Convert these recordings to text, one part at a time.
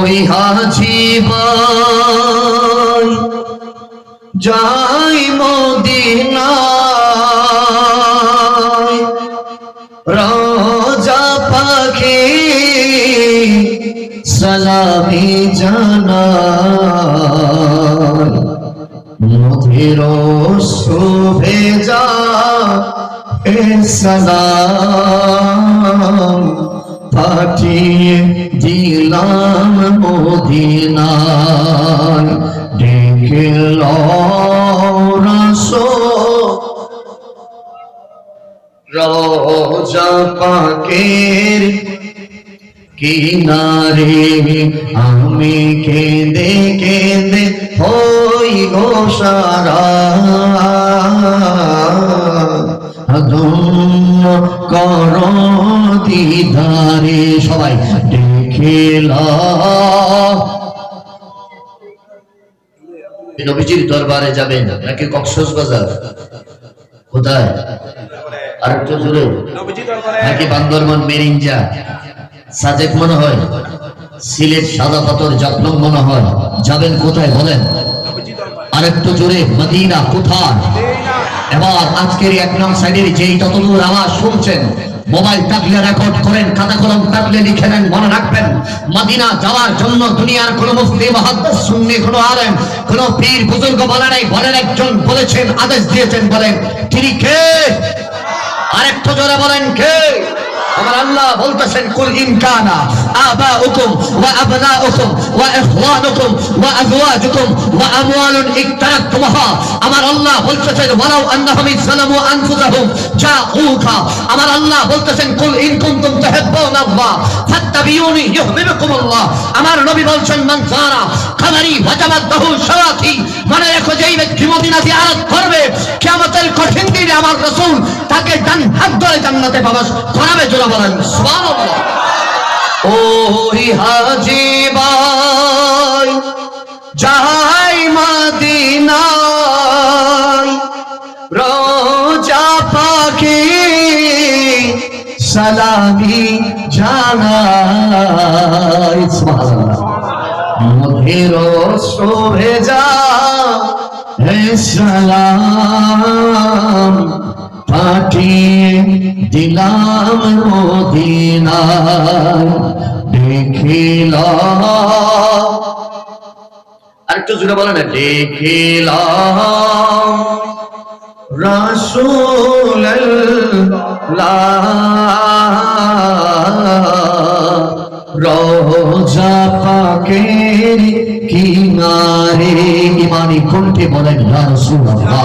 ওই হাজি ভাই যাই মদিনায়, রোজা পাখি সালামি জানায়, মধুর শুভেচ্ছা সালাম পাঠিয়ে দিলাম মদিনায়। ডেকে রোজা পাকের কিনারে আমি কেঁদে কেঁদে হই গো সারা, ধন্য কর দিদারে। সবাই দেখিলা নবীজির দরবারে যাবেন নাকি কক্সবাজার? কোথায়? আরেকটু জোরে। নাকি বান্দরবান মেরিঞ্জা সাজেক মনে হয়, সিলেট সাদা পাথর জাফলং মনে হয়, যাবেন কোথায় বলেন? আরেকটু জোরে। মদিনা কোথায়? এবার আজকের এক নং সাইডের যেই যতদূর আওয়াজ শুনছেন, মোবাইল থাকলে রেকর্ড করেন, খাতা কলম থাকলে লিখে নেন, মনে রাখবেন মদিনা যাওয়ার জন্য দুনিয়ার কোন মুফতি মুহাদ্দিস সুন্নি কোন আলেম কোন পীর বুজুর্গ বলে নাই, বলেন একজন বলেছেন, আদেশ দিয়েছেন, বলেন তিনি কে? আরেকটু জোরে বলেন কে? আমার আল্লাহ বলতেছেন, কুল ইন কানা আবাউকুম ওয়া আবনাউকুম ওয়া ইখওয়ানুকুম ওয়া আজওয়াজুকুম ওয়া আমওয়ালুন ইকতারাতুমুহা। আমার আল্লাহ বলতেছেন, ওয়ালাউ আন্নাহুম ইযলামু আনফুসাহুম জাউকা। আমার আল্লাহ বলতেছেন, কুল ইন কুনতুম তুহিব্বুনাল্লাহ ফাত্তাবিউনি ইউহিব্বুকুমুল্লাহ। আমার নবী বলছেন, মান যারা কামারি ওয়াজাবাত লাহু শাওয়াতি। মনে রেখো, যেই ব্যক্তি মদিনা জিয়ারত করবে কিয়ামতের কঠিন দিনে আমার রাসূল তাকে ডান হাত ধরে জান্নাতে প্রবেশ করাবে। জোরে বলেন সুবহানাল্লাহ। ওই হাজি ভাই যাই মদিনায়, রোজা পাখি সালামি জানায়। সুবহানাল্লাহ। মধুর শুভেচ্ছা সালাম পাঠিয়ে দিলাম মদিনায়। দেখিল আরেকটু জোরে বলেন, দেখিল রাসূলুল্লাহ রোজা পাকের কিনারে। ইমানি কণ্ঠে বলেন, ইয়া রাসূলুল্লাহ।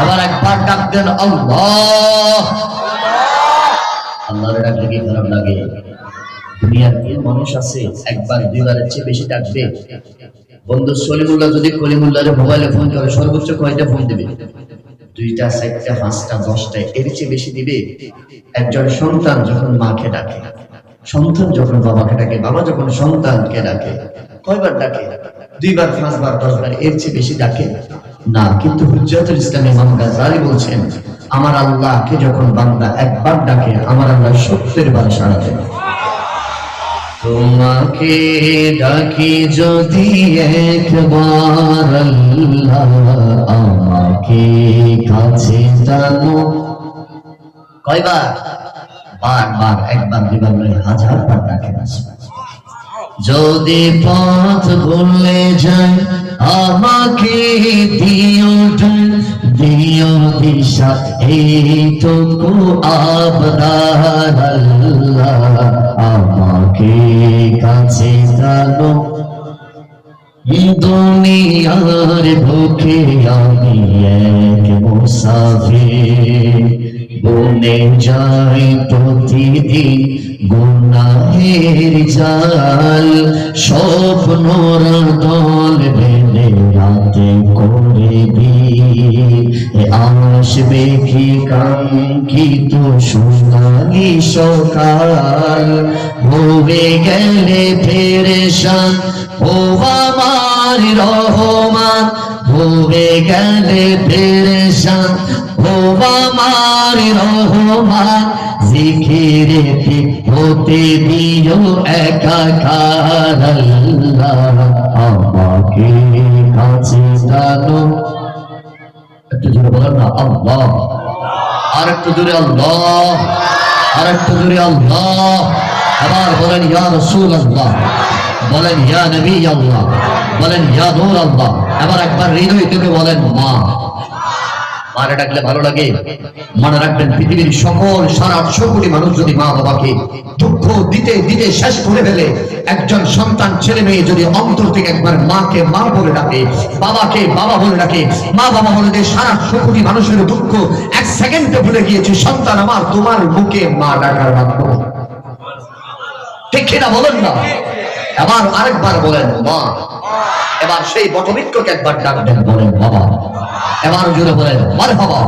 আবার একবার ডাক দেন, আল্লাহ। আল্লাহর ডাকলে কি খারাপ লাগে? দুনিয়ার কি মানুষ আছে একবার দুইবারের চেয়ে বেশি ডাকবে? বন্ধু সলিমুল্লাহ যদি কলিমুল্লাহর মোবাইলে ফোন করে সর্বোচ্চ কয়টা ফোন দিবে? 2টা 4টা 5টা 10টা, এর চেয়ে বেশি দিবে? একজন সন্তান যখন মাকে ডাকে, সন্তান যখন বাবাকে ডাকে, বাবা যখন সন্তানকে ডাকে, কয়বার ডাকে? 2বার 5বার 10বার, এর চেয়ে বেশি ডাকে না। কিন্তু হুজ্জাতুল ইসলাম ইমাম গাযযালী বলছেন, আমার আল্লাহকে যখন বান্দা একবার ডাকে, আমার আল্লাহ 70 বার সাড়া দেন। তোমাকে ডাকি যদি একবার আল্লাহ, আমাকে কাছে টানো। কয়বার? বারবার, একবার দুইবার নয়, 1000 বার ডাকেন। যদি পথ ভুলে যায়, আমাকে দিও দিশা, এইটুকু আবদার আল্লাহ, আমাকে কাছে টানো। দুনিয়ার বুকে আমি এক মুসাফির, বনে যাই প্রতিদিন গুনাহের জাল, স্বপ্নর দল বেঁধে রাতে করে দিন, আসবে কি কাঙ্ক্ষিত সোনালি সকাল, ভুলে গেলে পেরেশান ও আমার রহমান, ভুলে গেলে পেরেশান ও আমার রহমান, জিকিরেতে হতে দিও একাকার আল্লাহ আমাকে কাছে টানো একটু জোরে বলেন না আল্লাহ আর একটু জোরে আল্লাহ আর একটু জোরে আল্লাহ আবার বলেন ইয়া রাসূলুল্লাহ বলেন ইয়া নবী আল্লাহ বলেন ইয়া নূর আল্লাহ আবার একবার হৃদয় থেকে বলেন মা মারে ডাকলে ভালো লাগে মনে রাখবেন পৃথিবীর সকল 850 কোটি মানুষ যদি মা বাবাকে দুঃখ দিতে দিতে শেষ করে ফেলে একজন সন্তান ছেলে মেয়ে যদি অন্তর থেকে একবার মাকে মা বলে ডাকে বাবাকে বাবা বলে ডাকে মা বাবা বলে যে 850 কোটি মানুষের দুঃখ এক সেকেন্ডে ভুলে গিয়েছে সন্তান আমার তোমার মুখে মা ডাকার মাত্র ঠিক কিনা বলেন না এবার আরেকবার বলেন মা এবার সেই বটবৃক্ষকে একবার ডাক দেন বলেন বাবা এবার জোরে বলেন মারহাবা